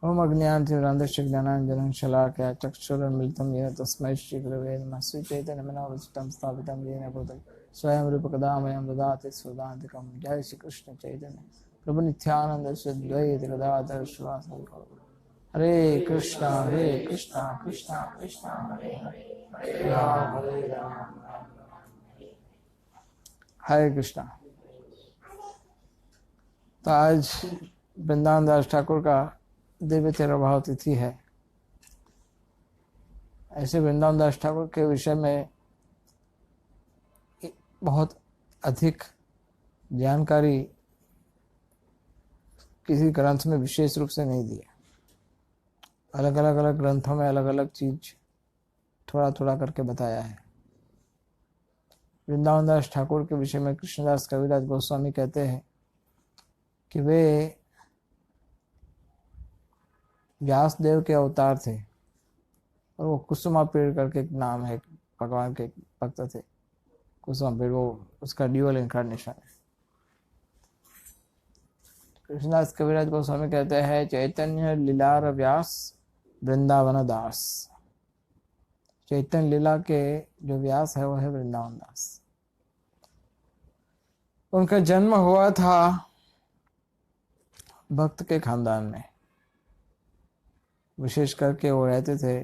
ओम अज्ञानतिमिरान्धस्य ज्ञानाञ्जनं शलाकया चक्षुरुन्मिलितं येन तस्मै श्रीगुरवे नमः। श्रीचैतन्यमनोभीष्टं स्थापितं येन भूतले स्वयं रूपकदा मह्यं ददाति स्वदान्तिकं। जय श्री कृष्ण चैतन्य प्रभु नित्यानंद श्री द्वैत गदाधर श्रीवासादि गौरभक्तवृंद। हरे कृष्णा कृष्णा कृष्णा हरे हरे, हरे राम हरे कृष्णा। तो आज वृंदावन दास ठाकुर का दिव्य तिरुभाव तिथि है। ऐसे वृंदावन दास ठाकुर के विषय में बहुत अधिक जानकारी किसी ग्रंथ में विशेष रूप से नहीं दी है। अलग अलग ग्रंथों में अलग अलग चीज थोड़ा थोड़ा करके बताया है। वृंदावन दास ठाकुर के विषय में कृष्णदास कविराज गोस्वामी कहते हैं कि वे व्यासदेव के अवतार थे और वो कुसुमा पेड़ करके एक नाम है, भगवान के भक्त थे। कुसुमा पेड़ वो उसका ड्यूअल इनकार्नेशन है। कृष्णदास कविराज गोस्वामी कहते हैं चैतन्य लीलार व्यास वृंदावन दास। चैतन्य लीला के जो व्यास है वो है वृंदावन दास। उनका जन्म हुआ था भक्त के खानदान में। विशेष करके वो रहते थे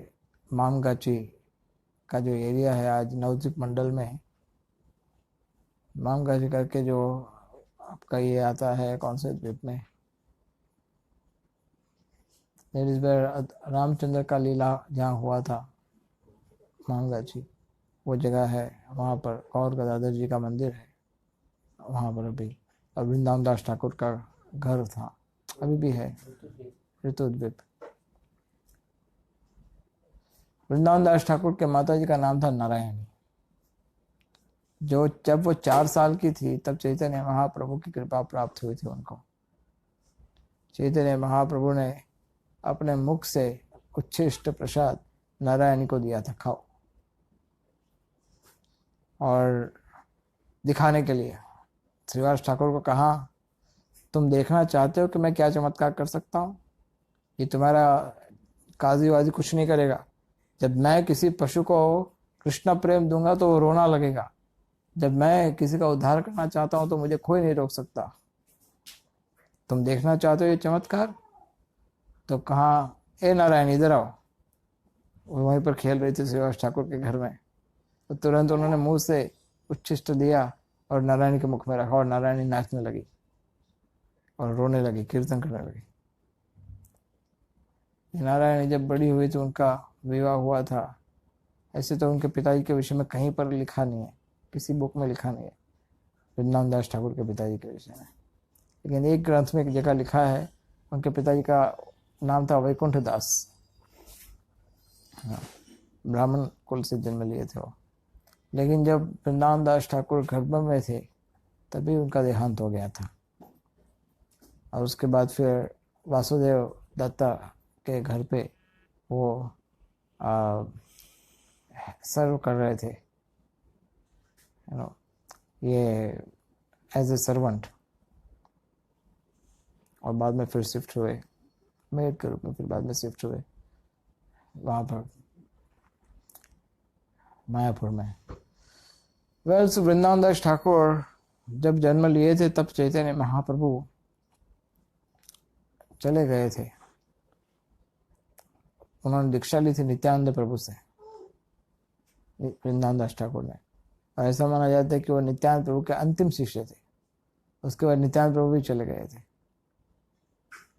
मामगाची का जो एरिया है आज नवद्वीप मंडल में, मामगाची करके जो आपका ये आता है कौन से द्वीप में, रामचंद्र का लीला जहाँ हुआ था मामगाची, वो जगह है। वहाँ पर गौर गदाधर जी का मंदिर है वहाँ पर अभी। और वृंदावन दास ठाकुर का घर था, अभी भी है, ऋतुद्वीप। वृंदावन दास ठाकुर के माता जी का नाम था नारायणी। जब वो 4 साल की थी तब चैतन्य महाप्रभु की कृपा प्राप्त हुई थी उनको। चैतन्य महाप्रभु ने अपने मुख से उच्छिष्ट प्रसाद नारायणी को दिया था, खाओ, और दिखाने के लिए श्रीवास ठाकुर को कहा तुम देखना चाहते हो कि मैं क्या चमत्कार कर सकता हूँ? ये तुम्हारा काजी वाजी कुछ नहीं करेगा। जब मैं किसी पशु को कृष्ण प्रेम दूंगा तो वो रोना लगेगा। जब मैं किसी का उद्धार करना चाहता हूं तो मुझे कोई नहीं रोक सकता। तुम देखना चाहते हो ये चमत्कार? तो कहा ए नारायण इधर आओ। वो वहीं पर खेल रही थी श्रीवास ठाकुर के घर में। तो तुरंत उन्होंने मुंह से उच्छिष्ट दिया और नारायणी के मुख में रखा और नारायणी नाचने लगी और रोने लगी, कीर्तन करने लगी। नारायणी जब बड़ी हुई तो उनका विवाह हुआ था। ऐसे तो उनके पिताजी के विषय में कहीं पर लिखा नहीं है, किसी बुक में लिखा नहीं है वृंदावन दास ठाकुर के पिताजी के विषय में। लेकिन एक ग्रंथ में एक जगह लिखा है उनके पिताजी का नाम था वैकुंठ दास। हाँ, ब्राह्मण कुल से जन्म लिए थे वो। लेकिन जब वृंदावन दास ठाकुर गर्भ में थे तभी उनका देहांत हो गया था। और उसके बाद फिर वासुदेव दत्ता के घर पे वो सर्व कर रहे थे, ये एज ए सर्वेंट, और बाद में फिर शिफ्ट हुए मेड के रूप में। फिर बाद में शिफ्ट हुए वहाँ पर मायापुर में। वृंदावन दास ठाकुर जब जन्म लिए थे तब चैतन्य महाप्रभु चले गए थे। उन्होंने दीक्षा ली थी नित्यानंद प्रभु से, वृंदावन दास ठाकुर ने। और ऐसा माना जाता है कि वो नित्यानंद प्रभु के अंतिम शिष्य थे। उसके बाद नित्यानंद प्रभु भी चले गए थे।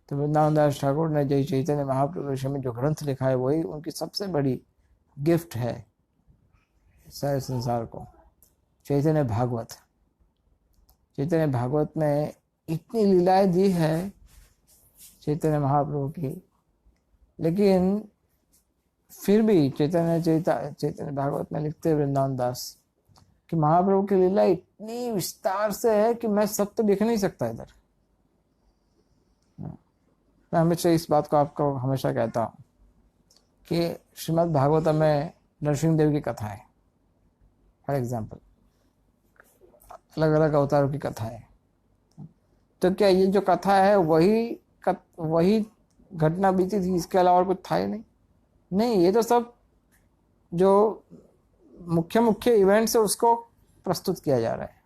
तो वृंदावन दास ठाकुर ने जय चैतन्य महाप्रभु विषय में जो ग्रंथ लिखा है वही उनकी सबसे बड़ी गिफ्ट है सारे संसार को। चैतन्य भागवत। चैतन्य भागवत में इतनी लीलाएं दी है चैतन्य महाप्रभु की, लेकिन फिर भी चैतन्य भागवत में लिखते वृंदावन दास कि महाप्रभु की लीला इतनी विस्तार से है कि मैं सब तो लिख नहीं सकता इधर। मैं हमेशा इस बात को आपको हमेशा कहता हूँ कि श्रीमद् भागवतम में नरसिंह देव की कथा है, फॉर एग्जाम्पल, अलग अलग अवतारों की कथा है। तो क्या ये जो कथा है वही घटना बीती थी, इसके अलावा और कुछ था ही नहीं। नहीं, ये तो सब जो मुख्य मुख्य इवेंट्स है उसको प्रस्तुत किया जा रहा है।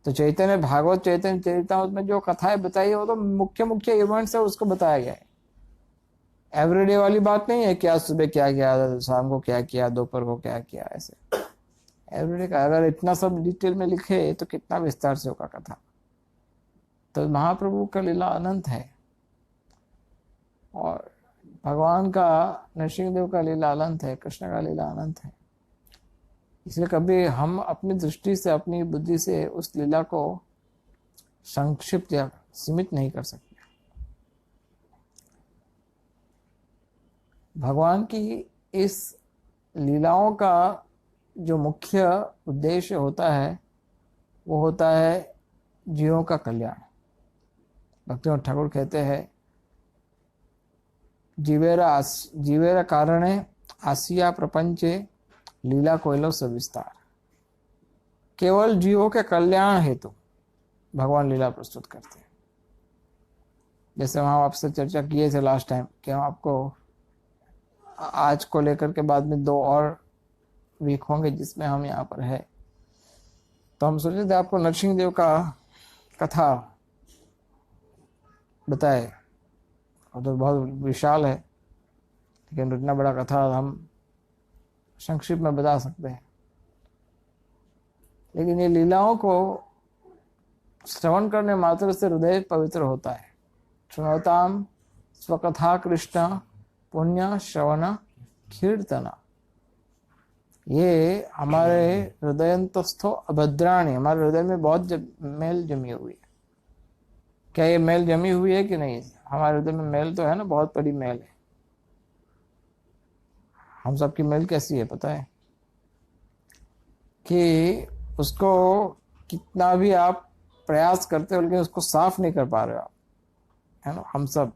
तो चैतन्य भागवत, चैतन्य चरितामृत में जो कथाएं बताई है वो तो मुख्य मुख्य इवेंट्स है, उसको बताया गया है। एवरीडे वाली बात नहीं है कि आज सुबह क्या किया, शाम को क्या किया, दोपहर को क्या किया, ऐसे एवरीडे का अगर इतना सब डिटेल में लिखे तो कितना विस्तार से होगा कथा। तो महाप्रभु का लीला अनंत है और भगवान का, नरसिंहदेव का लीला अनंत है, कृष्ण का लीला अनंत है। इसलिए कभी हम अपनी दृष्टि से, अपनी बुद्धि से उस लीला को संक्षिप्त या सीमित नहीं कर सकते। भगवान की इस लीलाओं का जो मुख्य उद्देश्य होता है वो होता है जीवों का कल्याण। भक्तिनाथ ठाकुर कहते हैं, जीवेर कारणे आसिया प्रपंचे लीला कोयलो सविस्तार। केवल जीवों के कल्याण हेतु भगवान लीला प्रस्तुत करते हैं। जैसे हम आपसे चर्चा किए थे लास्ट टाइम कि हम आपको आज को लेकर के बाद में 2 और वीक होंगे जिसमें हम यहाँ पर है, तो हम सोचे थे आपको नरसिंहदेव का कथा बताए। और तो बहुत विशाल है, लेकिन इतना बड़ा कथा हम संक्षिप्त में बता सकते हैं। लेकिन ये लीलाओं को श्रवण करने मात्र से हृदय पवित्र होता है। श्रृणोताम स्वकथा कृष्ण पुण्य श्रवण कीर्तना। ये हमारे हृदयंतस्थो अभद्राणी, हमारे हृदय में बहुत मेल जमी हुई है। क्या ये मेल जमी हुई है कि नहीं? हमारे हृदय में मेल तो है ना, बहुत बड़ी मेल है। हम सबकी मेल कैसी है पता है कि उसको कितना भी आप प्रयास करते हो लेकिन उसको साफ नहीं कर पा रहे हो आप, है ना। हम सब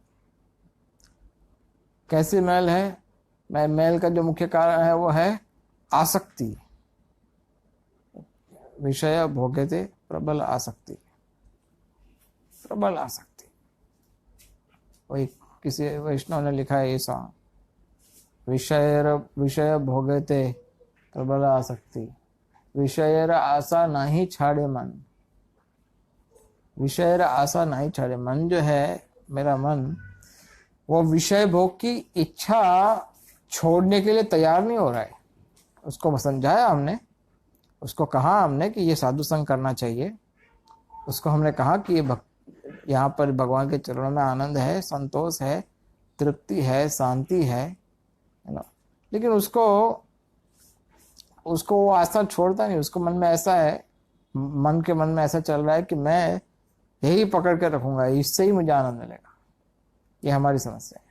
कैसी मेल है? मेल का जो मुख्य कारण है वो है आसक्ति। विषय भोगते प्रबल आसक्ति, प्रबल आसक्ति। वही किसी वैष्णव ने लिखा है ऐसा, विषय भोगते प्रबल आसक्ति, विषयर आशा नहीं छाड़े मन। विषयर आशा नहीं छाड़े मन, जो है मेरा मन, वो विषय भोग की इच्छा छोड़ने के लिए तैयार नहीं हो रहा है। उसको समझाया हमने, उसको कहा हमने कि ये साधु संग करना चाहिए। उसको हमने कहा कि ये यहाँ पर भगवान के चरणों में आनंद है, संतोष है, तृप्ति है, शांति है ना। लेकिन उसको वो आस्था छोड़ता नहीं। उसको मन में ऐसा है, मन के मन में ऐसा चल रहा है कि मैं यही पकड़ के रखूंगा, इससे ही मुझे आनंद मिलेगा। ये हमारी समस्या है।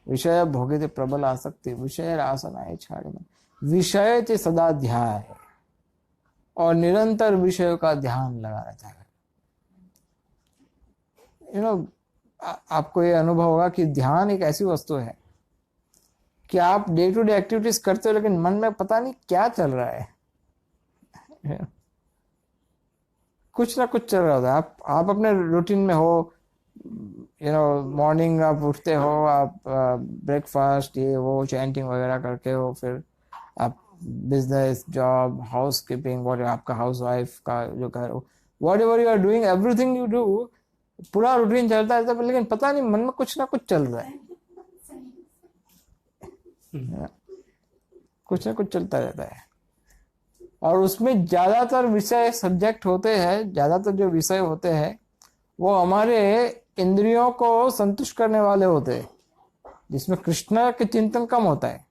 विषय भोगित प्रबल आसक्ति, विषय आशा नहीं छाड़े मन। विषय से सदा ध्यान है और निरंतर विषयों का ध्यान लगा रहता है। आपको ये अनुभव होगा कि ध्यान एक ऐसी वस्तु है कि आप डे टू डे एक्टिविटीज करते हो लेकिन मन में पता नहीं क्या चल रहा है। कुछ ना कुछ चल रहा होता है। आप अपने रूटीन में हो, मॉर्निंग आप उठते हो, आप ब्रेकफास्ट ये वो चैंटिंग वगैरह करके हो, फिर आप बिजनेस, जॉब, हाउस कीपिंग, और आपका हाउस वाइफ का जो घर हो, whatever you are doing, everything you do, पूरा रूटीन चलता रहता है, लेकिन पता नहीं मन में कुछ ना कुछ चल रहा है। कुछ ना कुछ चलता रहता है और उसमें ज्यादातर विषय सब्जेक्ट होते हैं, ज्यादातर जो विषय होते हैं वो हमारे इंद्रियों को संतुष्ट करने वाले होते हैं, जिसमें कृष्ण के चिंतन कम होता है।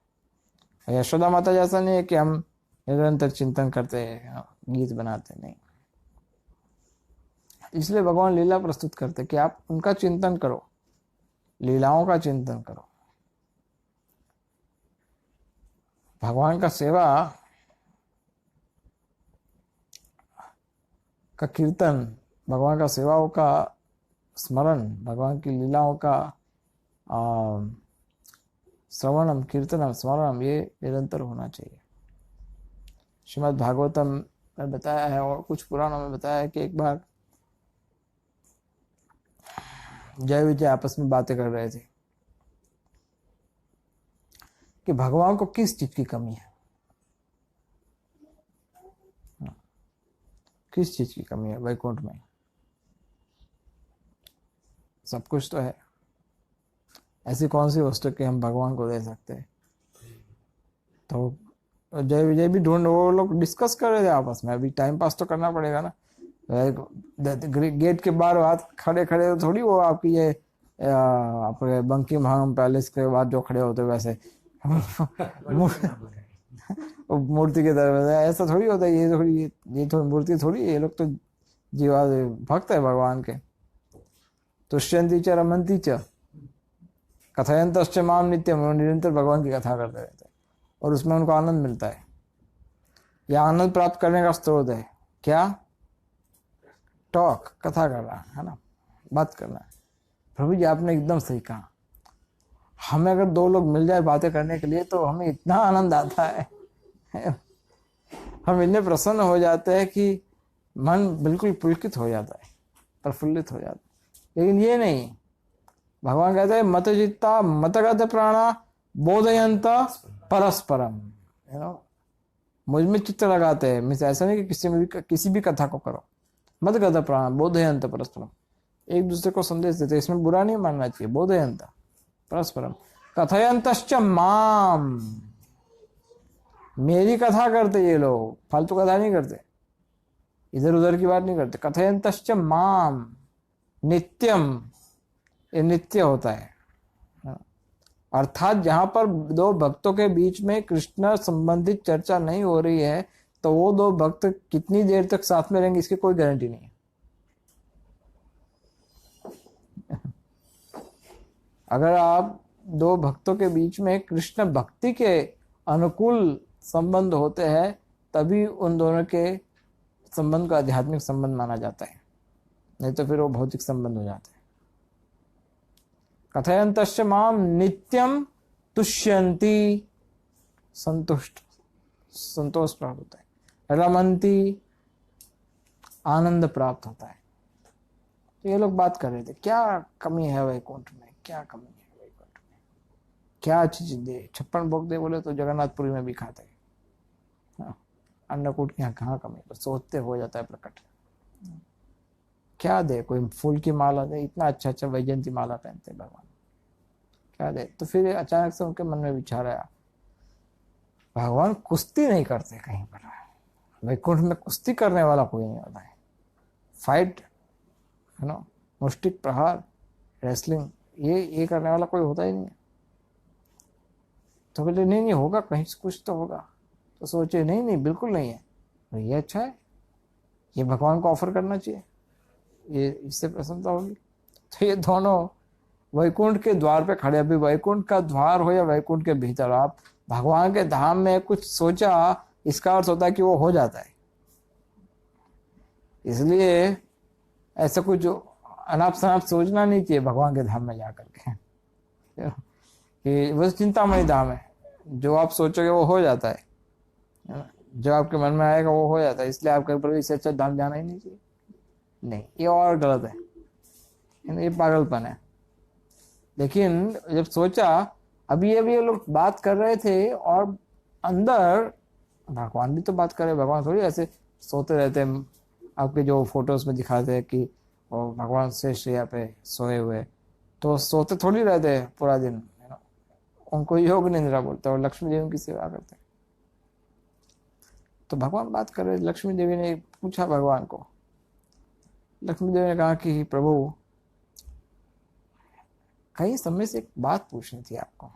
यशोदा माता जैसा नहीं है कि हम निरंतर चिंतन करते हैं, गीत बनाते नहीं। इसलिए भगवान लीला प्रस्तुत करते कि आप उनका चिंतन करो, लीलाओं का चिंतन करो। भगवान का सेवा का कीर्तन, भगवान का सेवाओं का स्मरण, भगवान की लीलाओं का श्रवणम, कीर्तनम, स्मरणम, ये निरंतर होना चाहिए। श्रीमद् भागवतम में बताया है और कुछ पुराणों में बताया है कि एक बार जय विजय आपस में बातें कर रहे थे कि भगवान को किस चीज की कमी है, किस चीज की कमी है वैकुंठ में। सब कुछ तो है, ऐसी कौन सी वस्तु कि हम भगवान को दे सकते हैं। तो जय विजय भी ढूंढ, वो लोग डिस्कस कर रहे थे आपस में, अभी टाइम पास तो करना पड़ेगा ना। गेट के बाहर बात खड़े खड़े तो थोड़ी वो आपकी ये आपके बंकिमहम पैलेस के बाद जो खड़े होते वैसे मूर्ति के तरफ ऐसा थोड़ी होता है। ये थोड़ी मूर्ति थोड़ी, ये लोग तो जीवा भक्त है भगवान के। तुष्यंती च रमंती च कथयंतश्च माम नित्यम, निरंतर भगवान की कथा करते रहते हैं और उसमें उनको आनंद मिलता है। यह आनंद प्राप्त करने का स्रोत है क्या? टॉक, कथा करना है ना, बात करना है। प्रभु जी आपने एकदम सही कहा, हमें अगर दो लोग मिल जाए बातें करने के लिए तो हमें इतना आनंद आता है हम इतने प्रसन्न हो जाते हैं कि मन बिल्कुल पुलकित हो जाता है, प्रफुल्लित हो जाता है। लेकिन ये नहीं, भगवान कहते हैं मत चित्ता मतगत प्राणा बोधयंत परस्परम, यू नो, मुझ में चित्त लगाते हैं। मीन्स ऐसा नहीं कि किसी भी कथा को करो, मत गत प्राण बोधयंत परस्परम, एक दूसरे को संदेश देते, इसमें बुरा नहीं मानना चाहिए। बोधयंत परस्परम कथयंतश्च माम, मेरी कथा करते ये लोग, फालतू कथा नहीं करते, इधर उधर की बात नहीं करते। कथयंतश्च माम नित्यम, ये नित्य होता है। अर्थात जहां पर दो भक्तों के बीच में कृष्ण संबंधित चर्चा नहीं हो रही है तो वो दो भक्त कितनी देर तक साथ में रहेंगे इसकी कोई गारंटी नहीं है। अगर आप दो भक्तों के बीच में कृष्ण भक्ति के अनुकूल संबंध होते हैं तभी उन दोनों के संबंध का आध्यात्मिक संबंध माना जाता है, नहीं तो फिर वो भौतिक संबंध हो जाता है। कथयंतश्च माम नित्यम तुष्यंती, संतुष्ट, संतोष प्राप्त होता है। रमंती, आनंद प्राप्त होता है। तो ये लोग बात कर रहे थे क्या कमी है वैकुंठ में, क्या कमी है वैकुंठ में, क्या चीज दे। 56 भोग दे बोले तो जगन्नाथपुरी में भी खाते हैं। अन्नकूट के यहाँ कहाँ कमी, बस सोचते हो जाता है प्रकट। क्या दे, कोई फूल की माला दे, इतना अच्छा अच्छा वैजयंती माला पहनते भगवान, क्या दे। तो फिर अचानक से उनके मन में विचार आया, भगवान कुश्ती नहीं करते कहीं पर, वैकुंठ में कुश्ती करने वाला कोई नहीं होता है। फाइट, है ना, मुष्टिक प्रहार, रेसलिंग, ये करने वाला कोई होता ही नहीं है। तो बोले नहीं होगा कहीं से कुछ तो होगा। तो सोचे नहीं बिल्कुल नहीं है, तो ये अच्छा है, ये भगवान को ऑफर करना चाहिए, ये इससे प्रसन्नता होगी। तो ये दोनों वैकुंठ के द्वार पे खड़े, अभी वैकुंठ का द्वार हो या वैकुंठ के भीतर, आप भगवान के धाम में कुछ सोचा, इसका अर्थ होता है कि वो हो जाता है। इसलिए ऐसा कुछ अनाप शनाप सोचना नहीं चाहिए भगवान के धाम में जाकर के कि वो चिंतामणि धाम है, जो आप सोचोगे वो हो जाता है, जो आपके मन में आएगा वो हो जाता है। इसलिए आपके ऊपर इससे अच्छा धाम जाना ही नहीं चाहिए। नहीं, ये और गलत है, ये पागलपन है। लेकिन जब सोचा, अभी ये लोग बात कर रहे थे और अंदर भगवान भी तो बात कर रहे, भगवान थोड़ी ऐसे सोते रहते हैं। आपके जो फोटोज में दिखाते हैं कि वो भगवान शेष यहाँ पे सोए हुए, तो सोते थोड़ी रहते पूरा दिन, उनको योग निद्रा बोलते और लक्ष्मी देवी की सेवा करते। तो भगवान बात कर रहे, लक्ष्मी देवी ने पूछा भगवान को, लक्ष्मी देवी ने कहा कि प्रभु कई समय से एक बात पूछनी थी आपको।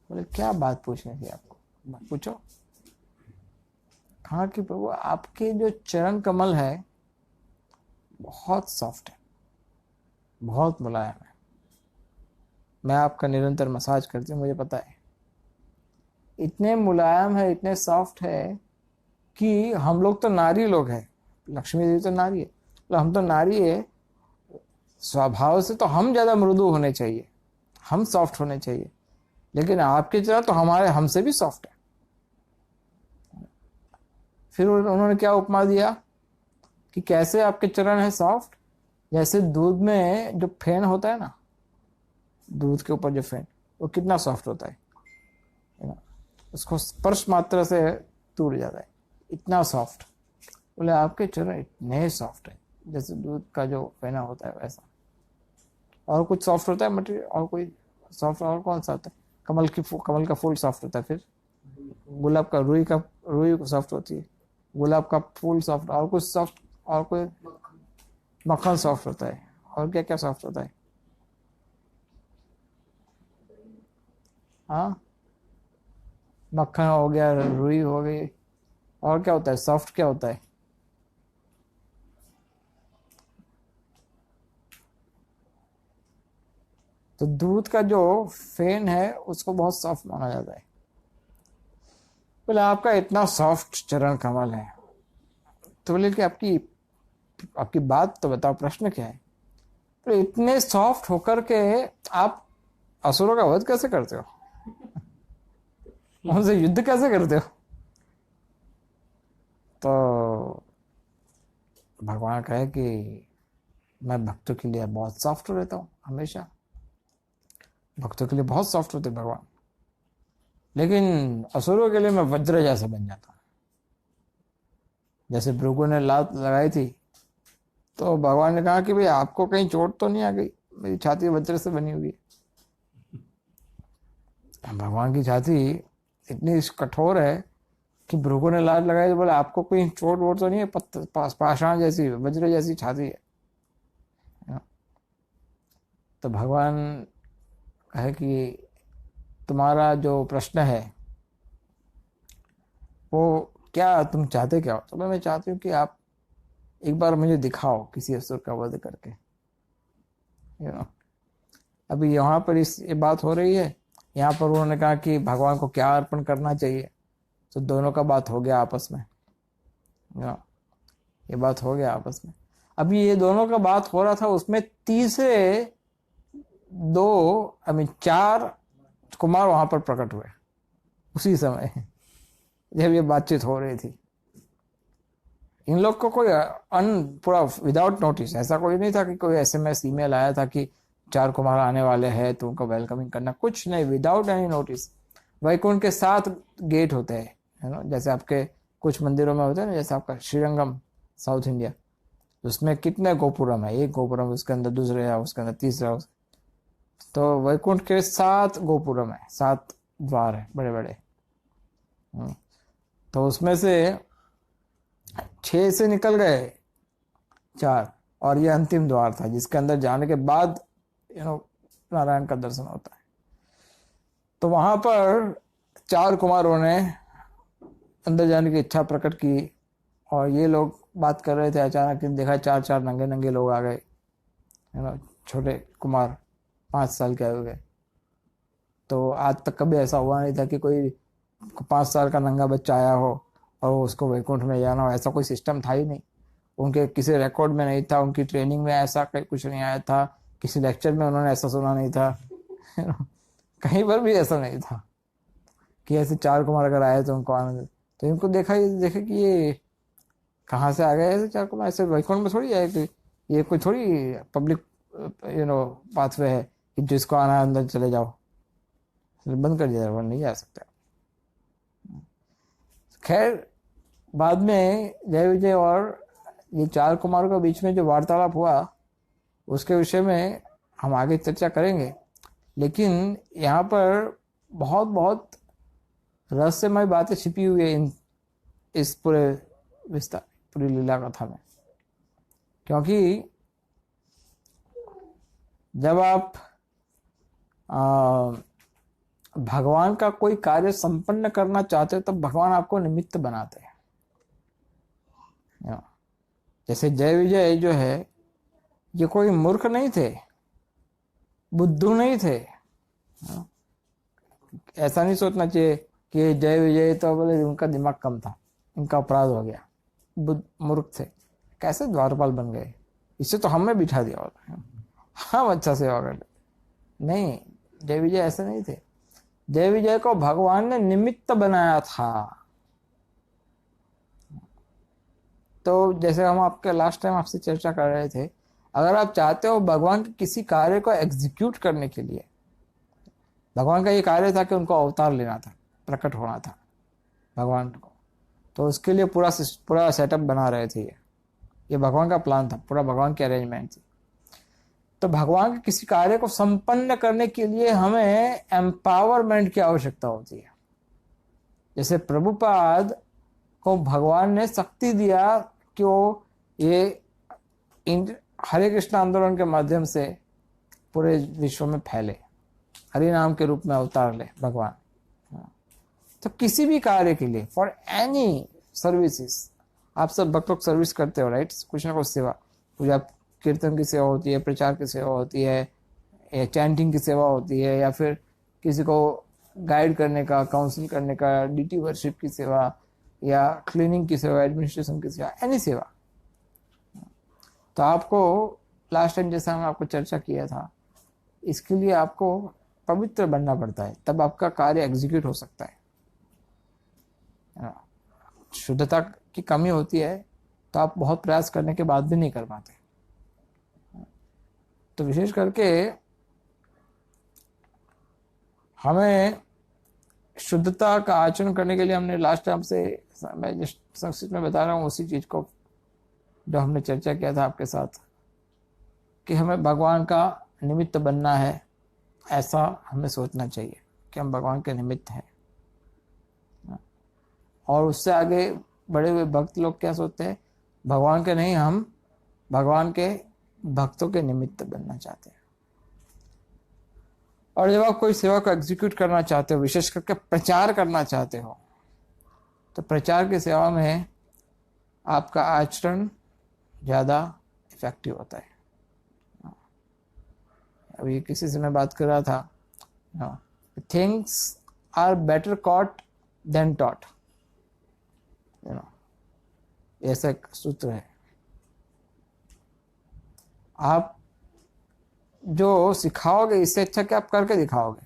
बोले क्या बात पूछनी थी आपको, पूछो। कहा कि प्रभु आपके जो चरण कमल है बहुत सॉफ्ट है, बहुत मुलायम है, मैं आपका निरंतर मसाज करती हूँ, मुझे पता है। इतने मुलायम है, इतने सॉफ्ट है कि हम लोग तो नारी लोग हैं, लक्ष्मी देवी तो नारी है, तो हम तो नारी है स्वभाव से, तो हम ज्यादा मृदु होने चाहिए, हम सॉफ्ट होने चाहिए, लेकिन आपके चरण तो हमारे हमसे भी सॉफ्ट है। फिर उन्होंने क्या उपमा दिया कि कैसे आपके चरण है सॉफ्ट, जैसे दूध में जो फेन होता है ना, दूध के ऊपर जो फेन, वो कितना सॉफ्ट होता है, उसको स्पर्श मात्र से टूट जाता है, इतना सॉफ्ट। बोले आपके चरण इतने सॉफ्ट है, जैसे दूध का जो फेना होता है वैसा। और कुछ सॉफ्ट होता है मटेरियल, और कोई सॉफ्ट और कौन सा होता है? कमल का फूल सॉफ्ट होता है, फिर गुलाब का रुई सॉफ्ट होती है, गुलाब का फूल सॉफ्ट, और कुछ सॉफ्ट, और कोई मक्खन सॉफ्ट होता है, और क्या क्या सॉफ्ट होता है? हाँ, मक्खन हो गया, रुई हो गई, और क्या होता है सॉफ्ट, क्या होता है? तो दूध का जो फेन है उसको बहुत सॉफ्ट माना जाता है। बोले आपका इतना सॉफ्ट चरण कमल है, तो बोले कि आपकी आपकी बात तो बताओ, प्रश्न क्या है? तो इतने सॉफ्ट होकर के आप असुरों का वध कैसे करते हो? उनसे युद्ध कैसे करते हो? तो भगवान कहे कि मैं भक्तों के लिए बहुत सॉफ्ट रहता हूँ, हमेशा भक्तों के लिए बहुत सॉफ्ट होते भगवान, लेकिन असुरों के लिए मैं वज्र जैसा बन जाता हूँ। जैसे भृगु ने लात लगाई थी, तो भगवान ने कहा कि भाई आपको कहीं चोट तो नहीं आ गई? मेरी छाती वज्र से बनी हुई है। भगवान की छाती इतनी कठोर है कि भृगु ने लात लगाई तो बोले आपको कोई चोट वोट तो नहीं है? पाषाण जैसी, वज्र जैसी छाती है। तो भगवान कहे कि तुम्हारा जो प्रश्न है वो क्या, तुम चाहते क्या हो? तो मैं चाहती हूँ कि आप एक बार मुझे दिखाओ किसी असुर का वध करके। यू नो, अभी यहाँ पर ये बात हो रही है, यहाँ पर उन्होंने कहा कि भगवान को क्या अर्पण करना चाहिए, तो दोनों का बात हो गया आपस में। ये बात हो गया आपस में। अभी ये दोनों का बात हो रहा था, उसमें तीसरे दो, आई मीन 4 कुमार वहां पर प्रकट हुए उसी समय जब ये बातचीत हो रही थी। इन लोग को कोई पूरा विदाउट नोटिस, ऐसा कोई नहीं था कि कोई SMS ईमेल आया था कि 4 कुमार आने वाले हैं तो उनको वेलकमिंग करना, कुछ नहीं, विदाउट एनी नोटिस। वैकुंठ के 7 गेट होते हैं, है ना, जैसे आपके कुछ मंदिरों में होते हैं ना, जैसे आपका श्रीरंगम साउथ इंडिया, उसमें कितने गोपुरम है, एक गोपुरम, उसके अंदर दूसरे है, उसके अंदर तीसरा। तो वैकुंठ के 7 गोपुरम है, 7 द्वार है बड़े बड़े। तो उसमें से 6 से निकल गए 4, और ये अंतिम द्वार था जिसके अंदर जाने के बाद नारायण का दर्शन होता है। तो वहां पर 4 कुमारों ने अंदर जाने की इच्छा प्रकट की, और ये लोग बात कर रहे थे, अचानक देखा 4 नंगे नंगे लोग आ गए, है ना, छोटे कुमार 5 साल के हुए। तो आज तक कभी ऐसा हुआ नहीं था कि कोई 5 साल का नंगा बच्चा आया हो और उसको वैकुंठ में जाना हो, ऐसा कोई सिस्टम था ही नहीं। उनके किसी रिकॉर्ड में नहीं था, उनकी ट्रेनिंग में ऐसा कुछ नहीं आया था, किसी लेक्चर में उन्होंने ऐसा सुना नहीं था कहीं पर भी ऐसा नहीं था कि ऐसे 4 कुमार अगर आए तो उनको आनंद। तो इनको देखे कि ये कहाँ से आ गए ऐसे 4 कुमार, ऐसे वैकुंठ में थोड़ी आए कि ये कोई थोड़ी पब्लिक पाथवे है कि जिसको आना अंदर चले जाओ, बंद कर दिया, वो नहीं जा सकता। खैर बाद में जय विजय और ये 4 कुमारों के बीच में जो वार्तालाप हुआ उसके विषय में हम आगे चर्चा करेंगे, लेकिन यहाँ पर बहुत बहुत रहस्यमय बातें छिपी हुई है इस पूरे विस्तार, पूरी लीला कथा में। क्योंकि जब आप भगवान का कोई कार्य संपन्न करना चाहते हो तब भगवान आपको निमित्त बनाते हैं। जैसे जय विजय जो है, ये कोई मूर्ख नहीं थे, बुद्धू नहीं थे। ऐसा नहीं सोचना चाहिए कि जय विजय तो बोले उनका दिमाग कम था, इनका अपराध हो गया, मूर्ख थे, कैसे द्वारपाल बन गए, इससे तो हमें बिठा दिया होता, हम अच्छा सेवा कर लेते। नहीं, जय विजय ऐसे नहीं थे। जय विजय को भगवान ने निमित्त बनाया था। तो जैसे हम आपके लास्ट टाइम आपसे चर्चा कर रहे थे, अगर आप चाहते हो भगवान के किसी कार्य को एग्जीक्यूट करने के लिए, भगवान का ये कार्य था कि उनको अवतार लेना था, प्रकट होना था भगवान को, तो उसके लिए पूरा सेटअप बना रहे थे। ये भगवान का प्लान था, पूरा भगवान की अरेंजमेंट थी। तो भगवान के किसी कार्य को संपन्न करने के लिए हमें एम्पावरमेंट की आवश्यकता होती है। जैसे प्रभुपाद को भगवान ने शक्ति दिया कि वो ये हरे कृष्ण आंदोलन के माध्यम से पूरे विश्व में फैले, हरि नाम के रूप में अवतार ले भगवान। तो किसी भी कार्य के लिए, फॉर एनी सर्विसेज, आप सब भक्त लोग सर्विस करते हो, राइट? कुछ ना कुछ सेवा, पूजा कीर्तन की सेवा होती है, प्रचार की सेवा होती है, या चैंटिंग की सेवा होती है, या फिर किसी को गाइड करने का, काउंसिल करने का, डीटी वर्शिप की सेवा, या क्लीनिंग की सेवा, एडमिनिस्ट्रेशन की सेवा, एनी सेवा। तो आपको लास्ट टाइम जैसा हमने आपको चर्चा किया था, इसके लिए आपको पवित्र बनना पड़ता है, तब आपका कार्य एग्जीक्यूट हो सकता है। शुद्धता की कमी होती है तो आप बहुत प्रयास करने के बाद भी नहीं कर पाते। तो विशेष करके हमें शुद्धता का आचरण करने के लिए हमने लास्ट टाइम से, मैं जिस संस्कृत में बता रहा हूँ उसी चीज को जो हमने चर्चा किया था आपके साथ, कि हमें भगवान का निमित्त बनना है, ऐसा हमें सोचना चाहिए कि हम भगवान के निमित्त हैं। और उससे आगे बड़े हुए भक्त लोग क्या सोचते हैं, भगवान के नहीं, हम भगवान के भक्तों के निमित्त बनना चाहते हैं। और जब आप कोई सेवा को एग्जीक्यूट करना चाहते हो, विशेष करके प्रचार करना चाहते हो, तो प्रचार की सेवा में आपका आचरण ज़्यादा इफेक्टिव होता है। अभी किसी से मैं बात कर रहा था, things are better caught than taught, ऐसा एक सूत्र है। आप जो सिखाओगे इससे अच्छा कि आप करके दिखाओगे,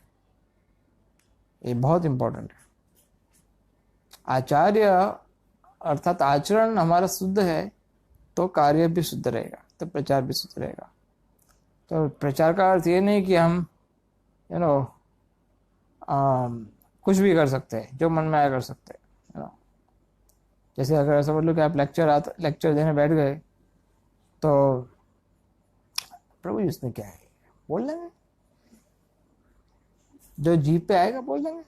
ये बहुत इंपॉर्टेंट है। आचार्य अर्थात आचरण हमारा शुद्ध है तो कार्य भी शुद्ध रहेगा, तो प्रचार भी शुद्ध रहेगा। तो प्रचार का अर्थ ये नहीं कि हम कुछ भी कर सकते हैं, जो मन में आया कर सकते हैं। जैसे अगर समझ लो कि आप लेक्चर देने बैठ गए, तो प्रभु जी इसमें क्या है, बोल देंगे, जो जीप पे आएगा बोल देंगे।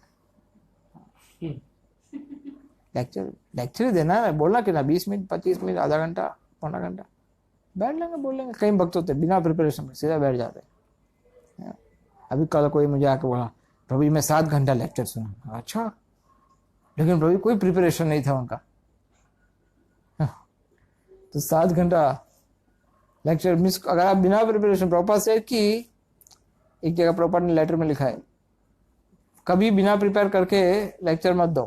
लेक्चर ही देना है, बोलना कि ना 20 मिनट 25 मिनट आधा घंटा पौना घंटा बैठ लेंगे, बोल लेंगे। कई भक्त होते बिना प्रिपरेशन में सीधा बैठ जाते। अभी कल कोई मुझे आके बोला, प्रभु जी मैं 7 घंटा लेक्चर सुना। अच्छा, लेकिन प्रभु कोई प्रिपरेशन नहीं था उनका, तो 7 घंटा लेक्चर मिस। अगर आप बिना प्रिपरेशन, प्रॉपर से कि एक जगह प्रॉपर ने लेटर में लिखा है, कभी बिना प्रिपेयर करके लेक्चर मत दो,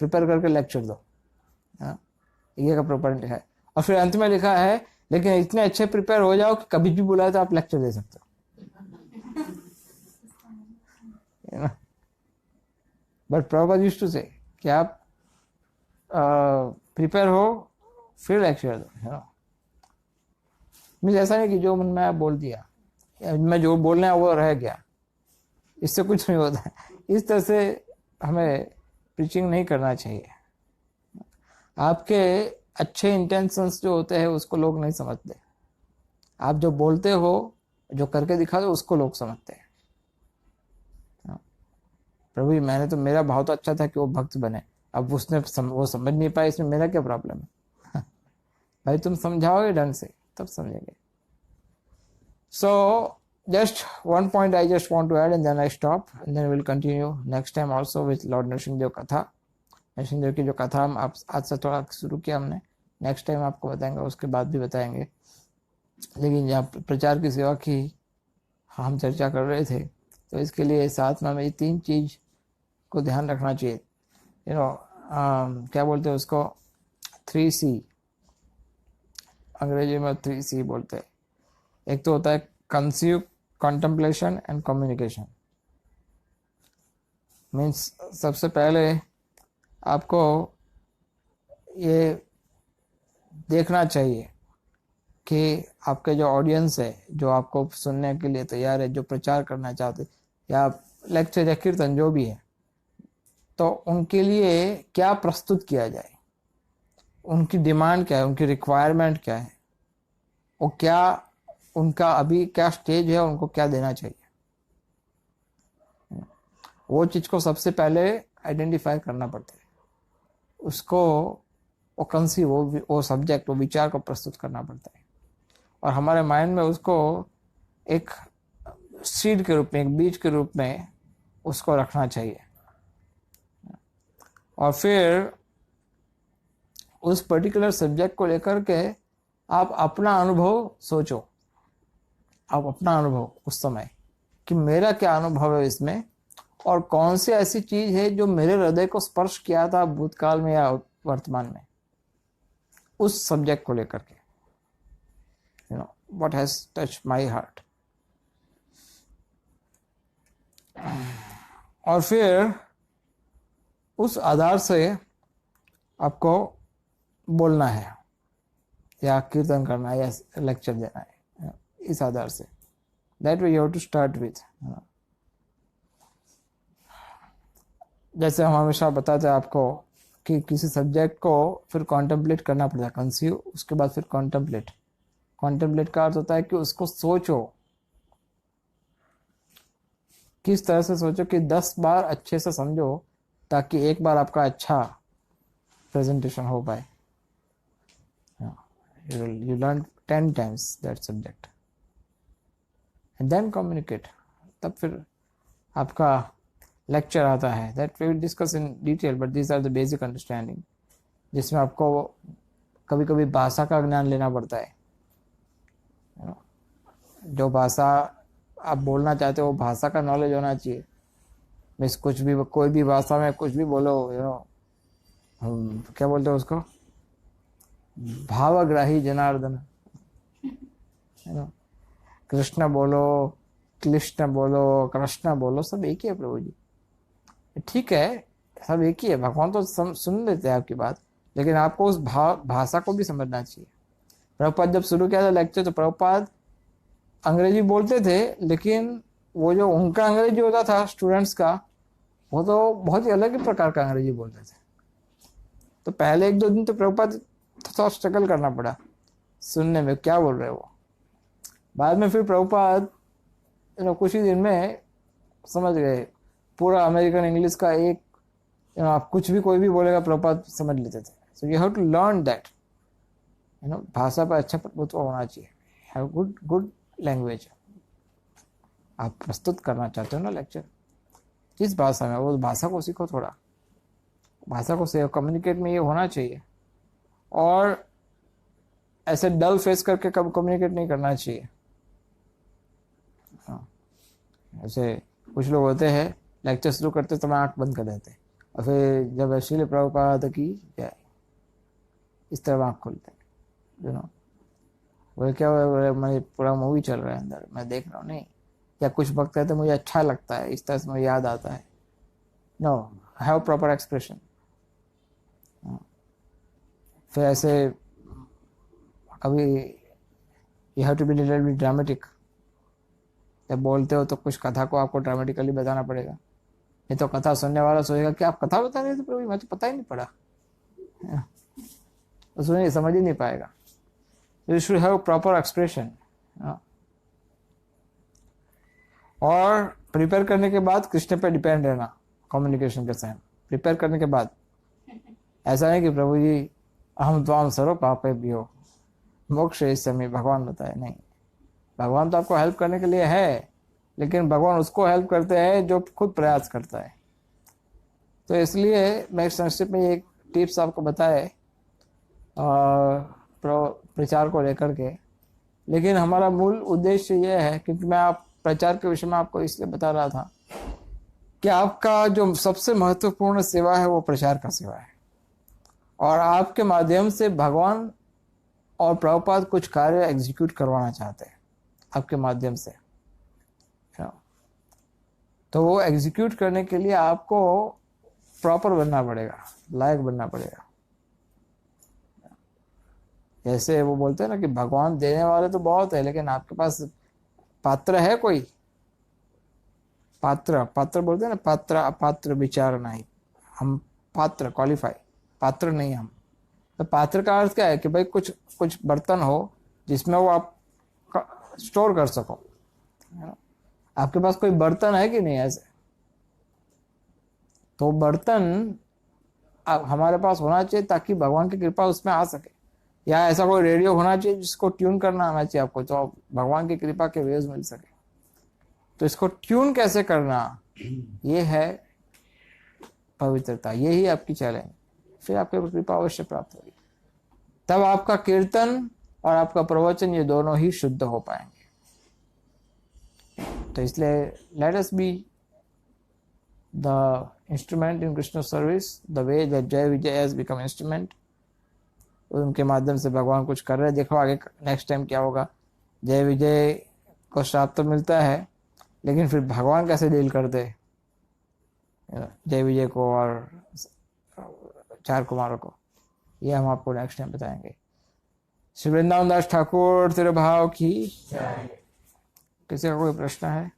प्रिपेयर करके लेक्चर दो। एक जगह प्रॉपर ने लिखा है। और फिर अंत में लिखा है, लेकिन इतने अच्छे प्रिपेयर हो जाओ कि कभी भी बुलाए तो आप लेक्चर दे सकते हो। बट प्रॉपर यूज्ड टू से कि आप प्रिपेयर हो फिर लेक्चर दो। मुझे ऐसा नहीं कि जो मन में आया बोल दिया, मैं जो बोलना है वो रह गया, इससे कुछ नहीं होता। इस तरह से हमें प्रीचिंग नहीं करना चाहिए। आपके अच्छे इंटेंशंस जो होते हैं उसको लोग नहीं समझते, आप जो बोलते हो, जो करके दिखा दो, उसको लोग समझते हैं। प्रभु मैंने तो, मेरा भाव तो अच्छा था कि वो भक्त बने, अब उसने वो समझ नहीं पाया, इसमें मेरा क्या प्रॉब्लम है? भाई तुम समझाओगे ढंग से तब समझेंगे। So just one point I just want to add and then I stop and then we'll continue next time also with Lord Narasimhadeva कथा। नरसिंहदेव की जो कथा हम आज से थोड़ा शुरू किया हमने, नेक्स्ट टाइम आपको बताएंगे, उसके बाद भी बताएंगे। लेकिन जहाँ प्रचार की सेवा की हम चर्चा कर रहे थे, तो इसके लिए साथ में हमें ये 3 चीज को ध्यान रखना चाहिए। क्या बोलते हैं उसको, 3C, अंग्रेजी में 3C बोलते हैं। एक तो होता है conceive, contemplation and communication. Means सबसे पहले आपको ये देखना चाहिए कि आपके जो ऑडियंस है, जो आपको सुनने के लिए तैयार है, जो प्रचार करना चाहते या लेक्चर या कीर्तन जो भी है, तो उनके लिए क्या प्रस्तुत किया जाए, उनकी डिमांड क्या है, उनकी रिक्वायरमेंट क्या है, वो क्या, उनका अभी क्या स्टेज है, उनको क्या देना चाहिए, वो चीज को सबसे पहले आइडेंटिफाई करना पड़ता है। उसको वो कंसीव, वो सब्जेक्ट, वो विचार को प्रस्तुत करना पड़ता है, और हमारे माइंड में उसको एक सीड के रूप में, एक बीज के रूप में उसको रखना चाहिए। और फिर उस पर्टिकुलर सब्जेक्ट को लेकर के आप अपना अनुभव सोचो, आप अपना अनुभव उस समय कि मेरा क्या अनुभव है इसमें, और कौन सी ऐसी चीज है जो मेरे हृदय को स्पर्श किया था भूतकाल में या वर्तमान में, उस सब्जेक्ट को लेकर के, you know, what has touch my heart. और फिर उस आधार से आपको बोलना है या कीर्तन करना है या लेक्चर देना है, इस आधार से। That way you have to start with. जैसे हम हमेशा बताते हैं आपको कि किसी सब्जेक्ट को फिर कॉन्टेम्पलेट करना पड़ता है, कंसीव, उसके बाद फिर कॉन्टेम्पलेट। कॉन्टेम्पलेट का अर्थ होता है कि उसको सोचो, किस तरह से सोचो कि 10 बार अच्छे से समझो, ताकि एक बार आपका अच्छा प्रेजेंटेशन हो पाए। You learn 10 times that subject and then communicate। तब फिर आपका लेक्चर आता है। That we will discuss in detail, but these are the basic understanding, जिसमें आपको कभी कभी भाषा का ज्ञान लेना पड़ता है। जो भाषा आप बोलना चाहते हो, भाषा का नॉलेज होना चाहिए। मिस कुछ भी, कोई भी भाषा में कुछ भी बोलो, हम क्या बोलते हैं उसको, भावग्राही जनार्दन, कृष्ण बोलो, कृष्ण बोलो, कृष्ण बोलो, सब एक ही है प्रभु जी। ठीक है, सब एक ही है, भगवान तो सुन लेते हैं आपकी बात, लेकिन आपको उस भाषा को भी समझना चाहिए। प्रभुपाद जब शुरू किया था लेक्चर, तो प्रभुपाद अंग्रेजी बोलते थे, लेकिन वो जो उनका अंग्रेजी होता था स्टूडेंट्स का, वो तो बहुत ही अलग ही प्रकार का अंग्रेजी बोलते थे। तो पहले 1-2 दिन तो प्रभुपाद थोड़ा स्ट्रगल करना पड़ा सुनने में, क्या बोल रहे वो। बाद में फिर प्रभुपाद कुछ ही दिन में समझ गए पूरा अमेरिकन इंग्लिश का एक, आप कुछ भी कोई भी बोलेगा प्रभुपाद समझ लेते थे। So you have to learn that, भाषा पर अच्छा प्रभुत्व होना चाहिए, हैव गुड लैंग्वेज। आप प्रस्तुत करना चाहते हो ना लेक्चर, किस भाषा में, वो भाषा को सीखो, थोड़ा भाषा को से कम्युनिकेट में ये होना चाहिए। और ऐसे डल फेस करके कब कम्युनिकेट नहीं करना चाहिए। ऐसे कुछ लोग होते हैं, लेक्चर शुरू करते तो मैं आंख बंद कर देते, और फिर जब श्रील प्रभुपाद की जय, इस तरह आंख खोलते हैं, वो क्या मैं पूरा मूवी चल रहा है अंदर, मैं देख रहा हूँ, नहीं। या कुछ वक्त है तो मुझे अच्छा लगता है, इस तरह से मुझे याद आता है। No, have proper expression. फिर ऐसे कभी you have to be little bit dramatic. जब बोलते हो तो कुछ कथा को आपको ड्रामेटिकली बताना पड़ेगा, नहीं तो कथा सुनने वाला सोचेगा कि आप कथा बता रहे थे प्रभु, मैं तो पता ही नहीं पड़ा, उसमें समझ ही नहीं पाएगा। You should have proper expression. और प्रिपेयर करने के बाद कृष्ण पे डिपेंड रहना, कम्युनिकेशन के समय प्रिपेयर करने के बाद। ऐसा नहीं कि प्रभु जी हम त्वाम सर्व पापेभ्यो मोक्ष इस समय भगवान बताए, नहीं। भगवान तो आपको हेल्प करने के लिए है, लेकिन भगवान उसको हेल्प करते हैं जो खुद प्रयास करता है। तो इसलिए मैं संक्षिप्त में एक टिप्स आपको बताए प्रचार को लेकर के, लेकिन हमारा मूल उद्देश्य यह है, क्योंकि मैं आप प्रचार के विषय में आपको इसलिए बता रहा था कि आपका जो सबसे महत्वपूर्ण सेवा है वो प्रचार का सेवा है, और आपके माध्यम से भगवान और प्रभुपाद कुछ कार्य एग्जीक्यूट करवाना चाहते हैं आपके माध्यम से। तो वो एग्जीक्यूट करने के लिए आपको प्रॉपर बनना पड़ेगा, लायक बनना पड़ेगा। जैसे वो बोलते हैं ना कि भगवान देने वाले तो बहुत है, लेकिन आपके पास पात्र है कोई? पात्र, पात्र बोलते हैं ना, पात्र अपात्र विचार नहीं। हम पात्र क्वालिफाई, पात्र नहीं हम। तो पात्र का अर्थ क्या है कि भाई कुछ कुछ बर्तन हो जिसमें वो आप स्टोर कर सको, है ना? आपके पास कोई बर्तन है कि नहीं ऐसे? तो बर्तन अब हमारे पास होना चाहिए ताकि भगवान की कृपा उसमें आ सके, या ऐसा कोई रेडियो होना चाहिए जिसको ट्यून करना आना चाहिए आपको, तो भगवान की कृपा के वेव्स मिल सके। तो इसको ट्यून कैसे करना, ये है पवित्रता, यही आपकी चैलेंज। फिर आपको कृपा अवश्य प्राप्त होगी, तब आपका कीर्तन और आपका प्रवचन ये दोनों ही शुद्ध हो पाएंगे। तो इसलिए let us be the instrument in Krishna service the way that जय विजय हैज बिकम इंस्ट्रूमेंट। उनके माध्यम से भगवान कुछ कर रहे हैं। देखो आगे नेक्स्ट टाइम क्या होगा। जय विजय को श्राप तो मिलता है, लेकिन फिर भगवान कैसे डील करते जय विजय को और चार कुमारों को, ये हम आपको नेक्स्ट टाइम बताएंगे। श्री वृंदावन दास ठाकुर तिरुभाव की। किसी का कोई प्रश्न है?